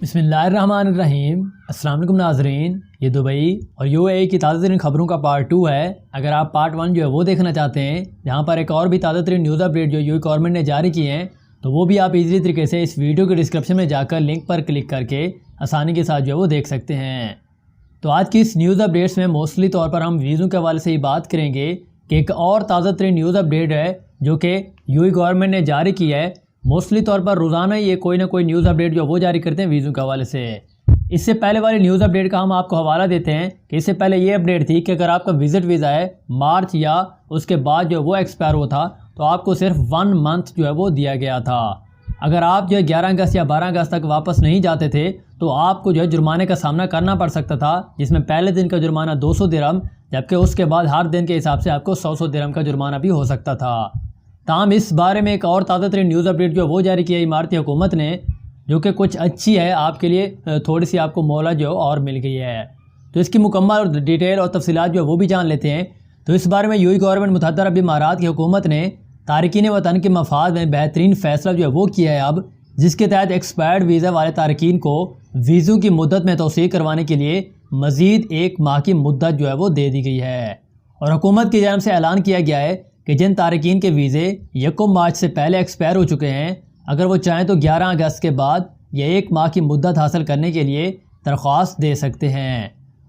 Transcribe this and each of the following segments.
بسم اللہ الرحمن الرحیم۔ السلام علیکم ناظرین، یہ دبئی اور یو اے ای کی تازہ ترین خبروں کا پارٹ 2 ہے۔ اگر آپ پارٹ 1 جو ہے وہ دیکھنا چاہتے ہیں، جہاں پر ایک اور بھی تازہ ترین نیوز اپڈیٹ جو یو اے گورنمنٹ نے جاری کی ہیں، تو وہ بھی آپ ایزی طریقے سے اس ویڈیو کے ڈسکرپشن میں جا کر لنک پر کلک کر کے آسانی کے ساتھ جو ہے وہ دیکھ سکتے ہیں۔ تو آج کی اس نیوز اپڈیٹس میں موسٹلی طور پر ہم ویزوں کے حوالے سے ہی بات کریں گے کہ ایک اور تازہ ترین نیوز اپڈیٹ ہے جو کہ یو اے گورنمنٹ نے جاری کی ہے۔ موسٹلی طور پر روزانہ یہ کوئی نہ کوئی نیوز اپڈیٹ جو وہ جاری کرتے ہیں ویزوں کے حوالے سے۔ اس سے پہلے والی نیوز اپڈیٹ کا ہم آپ کو حوالہ دیتے ہیں کہ اس سے پہلے یہ اپڈیٹ تھی کہ اگر آپ کا وزٹ ویزا ہے مارچ یا اس کے بعد جو وہ ایکسپائر ہوا تھا تو آپ کو صرف 1 منتھ جو ہے وہ دیا گیا تھا۔ اگر آپ جو ہے 11 اگست یا 12 اگست تک واپس نہیں جاتے تھے تو آپ کو جو ہے جرمانے کا سامنا کرنا پڑ سکتا تھا، جس میں پہلے دن کا جرمانہ 200 درہم، جبکہ اس کے بعد ہر دن کے حساب سے آپ کو 100 درہم کا جرمانہ بھی ہو سکتا تھا۔ تاہم اس بارے میں ایک اور تازہ ترین نیوز اپڈیٹ جو وہ جاری کی ہے اماراتی حکومت نے، جو کہ کچھ اچھی ہے آپ کے لیے، تھوڑی سی آپ کو مہلت جو اور مل گئی ہے۔ تو اس کی مکمل اور ڈیٹیل اور تفصیلات جو وہ بھی جان لیتے ہیں۔ تو اس بارے میں یو اے گورنمنٹ متحدہ عرب امارات کی حکومت نے تارکین وطن کے مفاد میں بہترین فیصلہ جو ہے وہ کیا ہے اب، جس کے تحت ایکسپائرڈ ویزا والے تارکین کو ویزوں کی مدت میں توسیع کروانے کے لیے مزید 1 ماہ کی مدت جو ہے وہ دے دی گئی ہے۔ اور حکومت کی جانب سے اعلان کیا گیا ہے کہ جن تارکین کے ویزے 1 مارچ سے پہلے ایکسپائر ہو چکے ہیں، اگر وہ چاہیں تو 11 اگست کے بعد یا 1 ماہ کی مدت حاصل کرنے کے لیے درخواست دے سکتے ہیں۔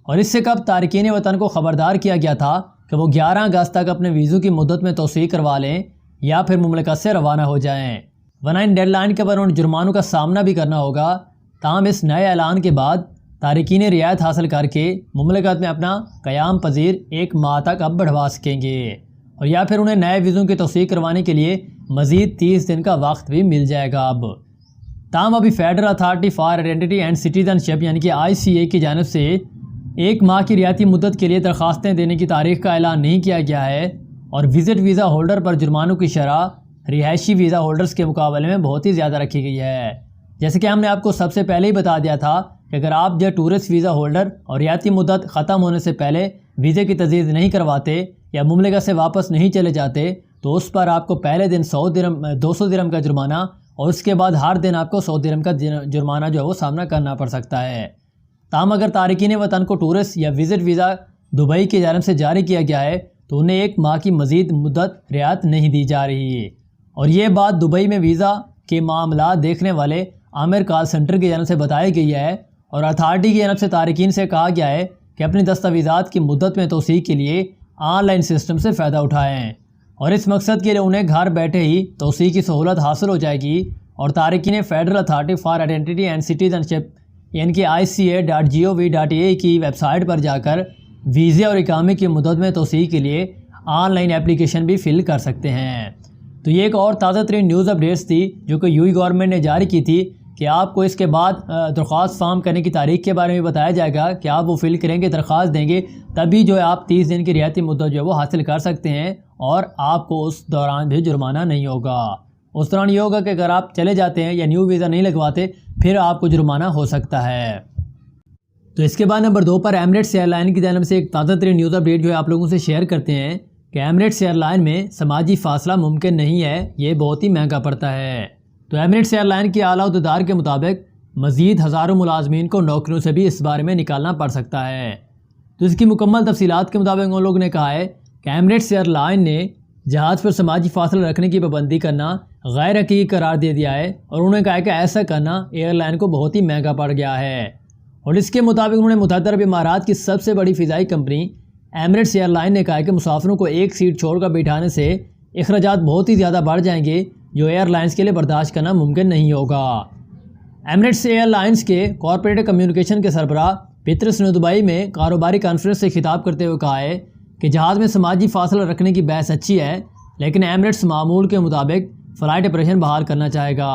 اور اس سے قبل تارکین وطن کو خبردار کیا گیا تھا کہ وہ 11 اگست تک اپنے ویزوں کی مدت میں توسیع کروا لیں یا پھر مملکت سے روانہ ہو جائیں، ورنہ ان ڈیڈ لائن کے بعد انہیں جرمانوں کا سامنا بھی کرنا ہوگا۔ تاہم اس نئے اعلان کے بعد تارکین رعایت حاصل کر کے مملکت میں اپنا قیام پذیر 1 ماہ تک اب بڑھوا سکیں گے، اور یا پھر انہیں نئے ویزوں کی توسیع کروانے کے لیے مزید 30 دن کا وقت بھی مل جائے گا اب۔ تاہم ابھی federal authority for identity and citizenship یعنی کہ ICA کی جانب سے 1 ماہ کی رعایتی مدت کے لیے درخواستیں دینے کی تاریخ کا اعلان نہیں کیا گیا ہے، اور وزٹ ویزا ہولڈر پر جرمانوں کی شرح رہائشی ویزا ہولڈرز کے مقابلے میں بہت ہی زیادہ رکھی گئی ہے۔ جیسے کہ ہم نے آپ کو سب سے پہلے ہی بتا دیا تھا کہ اگر آپ جو ٹورسٹ ویزا ہولڈر اور رعایتی مدت ختم ہونے سے پہلے ویزے کی تجدید نہیں کرواتے یا مملکت سے واپس نہیں چلے جاتے تو اس پر آپ کو پہلے دن 200 درہم کا جرمانہ اور اس کے بعد ہر دن آپ کو 100 درہم کا جرمانہ جو ہے وہ سامنا کرنا پڑ سکتا ہے۔ تاہم اگر تارکین وطن کو ٹورسٹ یا وزٹ ویزا دبئی کی جانب سے جاری کیا گیا ہے تو انہیں 1 ماہ کی مزید مدت رعایت نہیں دی جا رہی ہے، اور یہ بات دبئی میں ویزا کے معاملات دیکھنے والے عامر کال سنٹر کی جانب سے بتائی گئی ہے، اور اتھارٹی کی جانب سے تارکین سے کہا گیا ہے کہ اپنی دستاویزات کی مدت میں توسیع کے لیے آن لائن سسٹم سے فائدہ اٹھائیں، اور اس مقصد کے لیے انہیں گھر بیٹھے ہی توسیع کی سہولت حاصل ہو جائے گی۔ اور تارکین federal authority for identity and citizenship یعنی کہ ICA.gov.ae کی ویب سائٹ پر جا کر ویزے اور اقامے کی مدت میں توسیع کے لیے آن لائن اپلیکیشن بھی فل کر سکتے ہیں۔ تو یہ ایک اور تازہ ترین نیوز اپڈیٹس تھی جو کہ یو اے گورنمنٹ نے جاری کی تھی کہ آپ کو اس کے بعد درخواست فارم کرنے کی تاریخ کے بارے میں بتایا جائے گا کہ آپ وہ فل کریں گے، درخواست دیں گے، تبھی جو ہے آپ 30 دن کی رعایتی مدت جو ہے وہ حاصل کر سکتے ہیں، اور آپ کو اس دوران بھی جرمانہ نہیں ہوگا۔ اس دوران یہ ہوگا کہ اگر آپ چلے جاتے ہیں یا نیو ویزا نہیں لگواتے پھر آپ کو جرمانہ ہو سکتا ہے۔ تو اس کے بعد نمبر 2 پر ایمریٹس ایئر لائن کی جانب سے ایک تازہ ترین نیوز اپڈیٹ جو ہے آپ لوگوں سے شیئر کرتے ہیں کہ ایمریٹس ایئر لائن میں سماجی فاصلہ ممکن نہیں ہے، یہ بہت ہی مہنگا پڑتا ہے۔ تو ایمریٹس ایئر لائن کے اعلیٰ عہدیدار کے مطابق مزید ہزاروں ملازمین کو نوکریوں سے بھی اس بارے میں نکالنا پڑ سکتا ہے۔ تو اس کی مکمل تفصیلات کے مطابق ان لوگوں نے کہا ہے کہ ایمریٹس ایئر لائن نے جہاز پر سماجی فاصلہ رکھنے کی پابندی کرنا غیر حقیقی قرار دے دیا ہے، اور انہوں نے کہا ہے کہ ایسا کرنا ایئر لائن کو بہت ہی مہنگا پڑ گیا ہے۔ اور اس کے مطابق انہوں نے متحدہ عرب امارات کی سب سے بڑی فضائی کمپنی ایمریٹس ایئر لائن نے کہا ہے کہ مسافروں کو ایک سیٹ چھوڑ کر بٹھانے سے اخراجات بہت ہی زیادہ بڑھ جائیں گے، جو ایئر لائنز کے لیے برداشت کرنا ممکن نہیں ہوگا۔ ایمریٹس ایئر لائنز کے کارپوریٹ کمیونیکیشن کے سربراہ پیٹرس نے دبئی میں کاروباری کانفرنس سے خطاب کرتے ہوئے کہا ہے کہ جہاز میں سماجی فاصلہ رکھنے کی بحث اچھی ہے، لیکن ایمریٹس معمول کے مطابق فلائٹ آپریشن بحال کرنا چاہے گا،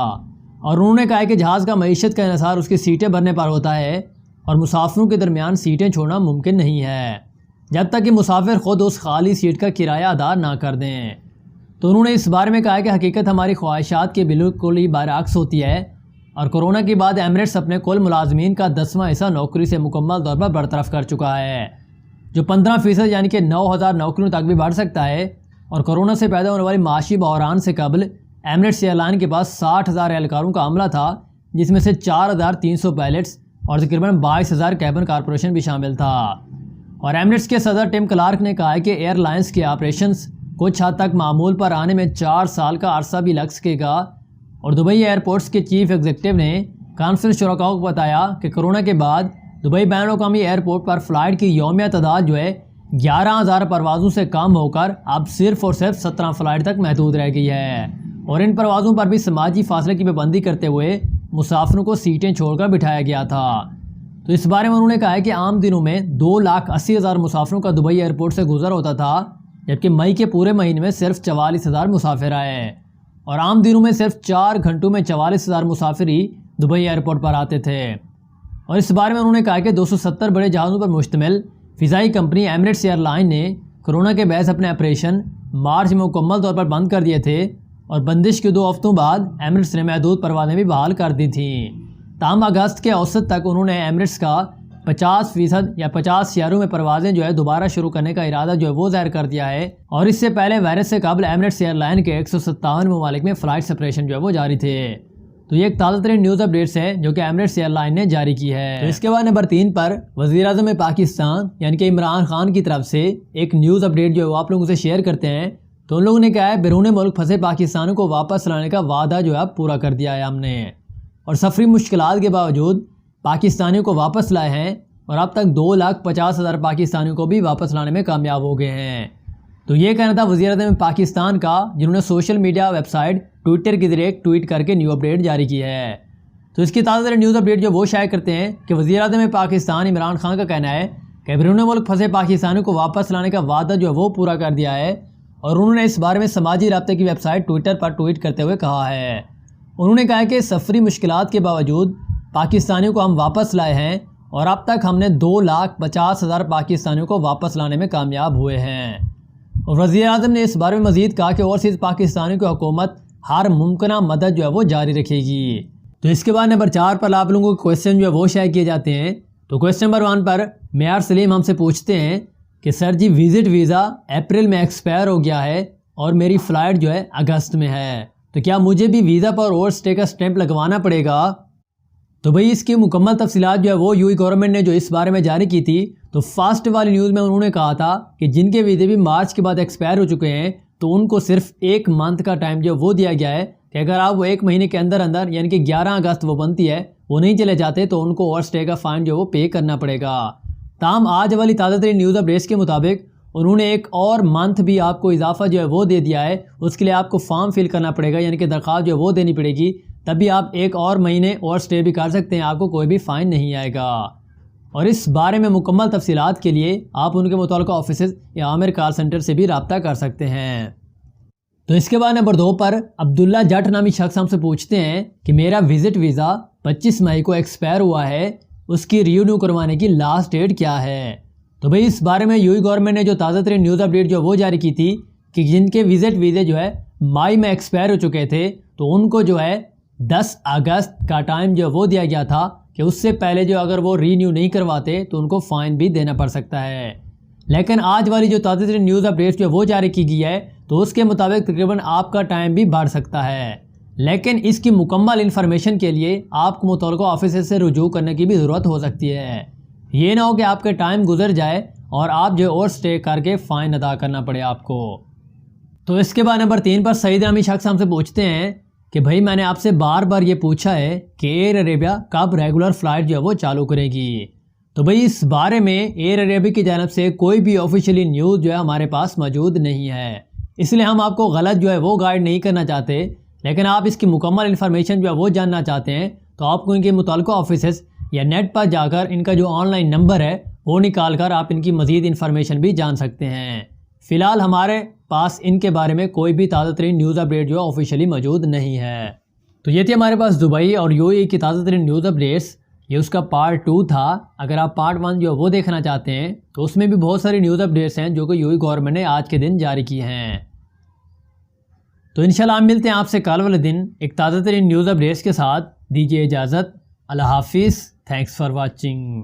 اور انہوں نے کہا ہے کہ جہاز کا معیشت کا انحصار اس کی سیٹیں بھرنے پر ہوتا ہے، اور مسافروں کے درمیان سیٹیں چھوڑنا ممکن نہیں ہے جب تک کہ مسافر خود اس خالی سیٹ کا کرایہ ادا نہ کر دیں۔ تو انہوں نے اس بارے میں کہا کہ حقیقت ہماری خواہشات کے بالکل ہی برعکس ہوتی ہے، اور کورونا کے بعد ایمریٹس اپنے کل ملازمین کا 10واں حصہ نوکری سے مکمل طور پر برطرف کر چکا ہے، جو 15% یعنی کہ 9000 نوکریوں تک بھی بڑھ سکتا ہے۔ اور کورونا سے پیدا ہونے والی معاشی بحران سے قبل ایمریٹس ایئر لائن کے پاس 60,000 اہلکاروں کا عملہ تھا، جس میں سے 4300 پائلٹس اور تقریباً 22,000 کیبن کارپوریشن بھی شامل تھا۔ اور ایمریٹس کے صدر ٹم کلارک نے کہا ہے کہ ایئر لائنز کے آپریشنز کچھ حد تک معمول پر آنے میں 4 سال کا عرصہ بھی لگ سکے گا۔ اور دبئی ایئرپورٹس کے چیف ایگزیکٹو نے کانفرنس شرکاء کو بتایا کہ کرونا کے بعد دبئی بین الاقوامی ایئرپورٹ پر فلائٹ کی یومیہ تعداد 11,000 پروازوں سے کم ہو کر اب صرف اور صرف 17 فلائٹ تک محدود رہ گئی ہے۔ اور ان پروازوں پر بھی سماجی فاصلے کی پابندی کرتے ہوئے مسافروں کو سیٹیں چھوڑ کر بٹھایا گیا تھا۔ تو اس بارے میں انہوں نے کہا ہے کہ عام دنوں میں 2,80,000 مسافروں کا دبئی ایئرپورٹ سے گزر ہوتا تھا، جبکہ مئی کے پورے مہینے میں صرف 44,000 مسافر آئے، اور عام دنوں میں صرف 4 گھنٹوں میں 44,000 مسافر ہی دبئی ایئرپورٹ پر آتے تھے۔ اور اس بارے میں انہوں نے کہا کہ 270 بڑے جہازوں پر مشتمل فضائی کمپنی ایمریٹس ایئر لائن نے کرونا کے باعث اپنے آپریشن مارچ میں مکمل طور پر بند کر دیے تھے، اور بندش کے 2 ہفتوں بعد ایمریٹس نے محدود پروازیں بھی بحال کر دی تھیں۔ تاہم اگست کے اوسط تک انہوں نے ایمریٹس کا 50% یا 50 شہروں میں پروازیں دوبارہ شروع کرنے کا ارادہ وہ ظاہر کر دیا ہے۔ اور اس سے پہلے وائرس سے قبل ایمریٹس ایئر لائن کے 157 ممالک میں فلائٹ سپریشن وہ جاری تھے۔ تو یہ ایک تازہ ترین نیوز اپڈیٹس ہے جو کہ ایمریٹس ایئر لائن نے جاری کی ہے۔ تو اس کے بعد نمبر 3 پر وزیر اعظم پاکستان یعنی کہ عمران خان کی طرف سے ایک نیوز اپڈیٹ وہ آپ لوگوں سے شیئر کرتے ہیں۔ تو ان لوگوں نے کہا ہے بیرون ملک پھنسے پاکستانیوں کو واپس لانے کا وعدہ اب پورا کر دیا ہے ہم نے، اور سفری مشکلات کے باوجود پاکستانیوں کو واپس لائے ہیں، اور اب تک 2,50,000 پاکستانیوں کو بھی واپس لانے میں کامیاب ہو گئے ہیں۔ تو یہ کہنا تھا وزیر اعظم پاکستان کا، جنہوں نے social media website Twitter کے ذریعے ایک ٹویٹ کر کے نیو اپڈیٹ جاری کی ہے۔ تو اس کی تازہ ترین نیوز اپڈیٹ وہ شائع کرتے ہیں کہ وزیر اعظم پاکستان عمران خان کا کہنا ہے کہ بیرون ملک پھنسے پاکستانیوں کو واپس لانے کا وعدہ وہ پورا کر دیا ہے، اور انہوں نے اس بارے میں سماجی رابطے کی ویب سائٹ ٹویٹر پر ٹویٹ کرتے ہوئے کہا ہے۔ انہوں نے کہا کہ سفری مشکلات کے باوجود پاکستانیوں کو ہم واپس لائے ہیں، اور اب تک ہم نے 2,50,000 پاکستانیوں کو واپس لانے میں کامیاب ہوئے ہیں۔ اور وزیر اعظم نے اس بارے میں مزید کہا کہ اوورسیز پاکستانیوں کی حکومت ہر ممکنہ مدد وہ جاری رکھے گی۔ تو اس کے بعد نمبر 4 پر آپ لوگوں کو کویسچن وہ شائع کیے جاتے ہیں۔ تو کویسچن نمبر 1 پر معیار سلیم ہم سے پوچھتے ہیں کہ سر جی وزٹ ویزا اپریل میں ایکسپائر ہو گیا ہے اور میری فلائٹ اگست میں ہے، تو کیا مجھے بھی ویزا پر اوور اسٹے کا سٹیمپ لگوانا پڑے گا؟ تو بھئی اس کی مکمل تفصیلات وہ یو اے گورنمنٹ نے اس بارے میں جاری کی تھی۔ تو فاسٹ والی نیوز میں انہوں نے کہا تھا کہ جن کے ویزے بھی مارچ کے بعد ایکسپائر ہو چکے ہیں تو ان کو صرف 1 منتھ کا ٹائم وہ دیا گیا ہے کہ اگر آپ 1 مہینے کے اندر یعنی کہ 11 اگست بنتی ہے وہ نہیں چلے جاتے تو ان کو اوور اسٹے کا فائن وہ پے کرنا پڑے گا۔ تاہم آج والی تازہ ترین نیوز اپڈیٹس کے مطابق انہوں نے ایک اور منتھ بھی آپ کو اضافہ وہ دے دیا ہے، اس کے لیے آپ کو فارم فل کرنا پڑے گا، یعنی کہ درخواست وہ دینی پڑے گی، تبھی آپ 1 اور مہینے اوور اسٹے بھی کر سکتے ہیں، آپ کو کوئی بھی فائن نہیں آئے گا۔ اور اس بارے میں مکمل تفصیلات کے لیے آپ ان کے متعلقہ آفیسز یا عامر کال سینٹر سے بھی رابطہ کر سکتے ہیں۔ تو اس کے بعد نمبر 2 پر عبداللہ جٹ نامی شخص ہم سے پوچھتے ہیں کہ میرا وزٹ ویزا 25 مئی کو ایکسپائر ہوا ہے، اس کی ریونیو کروانے کی لاسٹ ڈیٹ کیا ہے؟ تو بھئی اس بارے میں یو اے گورنمنٹ نے تازہ ترین نیوز اپڈیٹ وہ جاری کی تھی کہ جن کے وزٹ ویزے مئی میں ایکسپائر ہو چکے تھے تو ان کو 10 اگست کا ٹائم وہ دیا گیا تھا کہ اس سے پہلے اگر وہ رینیو نہیں کرواتے تو ان کو فائن بھی دینا پڑ سکتا ہے۔ لیکن آج والی تازہ ترین نیوز اپڈیٹ وہ جاری کی گئی ہے تو اس کے مطابق تقریباً آپ کا ٹائم بھی بڑھ سکتا ہے، لیکن اس کی مکمل انفارمیشن کے لیے آپ کو متعلقہ آفیسز سے رجوع کرنے کی بھی ضرورت ہو سکتی ہے۔ یہ نہ ہو کہ آپ کے ٹائم گزر جائے اور آپ اوور اسٹے کر کے فائن ادا کرنا پڑے آپ کو۔ تو اس کے بعد نمبر 3 پر سعید نامی شخص ہم سے پوچھتے ہیں کہ بھائی میں نے آپ سے بار بار یہ پوچھا ہے کہ ایئر عربیہ کب ریگولر فلائٹ وہ چالو کرے گی؟ تو بھائی اس بارے میں ایئر عربیہ کی جانب سے کوئی بھی آفیشیلی نیوز ہمارے پاس موجود نہیں ہے، اس لیے ہم آپ کو غلط وہ گائیڈ نہیں کرنا چاہتے، لیکن آپ اس کی مکمل انفارمیشن وہ جاننا چاہتے ہیں تو آپ کو ان کے متعلقہ آفیسز یا نیٹ پر جا کر ان کا آن لائن نمبر ہے وہ نکال کر آپ ان کی مزید انفارمیشن بھی جان سکتے ہیں۔ فی الحال ہمارے پاس ان کے بارے میں کوئی بھی تازہ ترین نیوز اپڈیٹ آفیشیلی موجود نہیں ہے۔ تو یہ تھی ہمارے پاس دبئی اور یو اے ای کی تازہ ترین نیوز اپڈیٹس، یہ اس کا پارٹ 2 تھا۔ اگر آپ پارٹ 1 وہ دیکھنا چاہتے ہیں تو اس میں بھی بہت ساری نیوز اپڈیٹس ہیں جو کہ یو اے گورنمنٹ نے آج کے دن جاری کی ہیں۔ تو انشاءاللہ ہم ملتے ہیں آپ سے کل والے دن ایک تازہ ترین نیوز اپڈیٹس کے ساتھ۔ دیجیے اجازت، اللہ حافظ، تھینکس فار واچنگ۔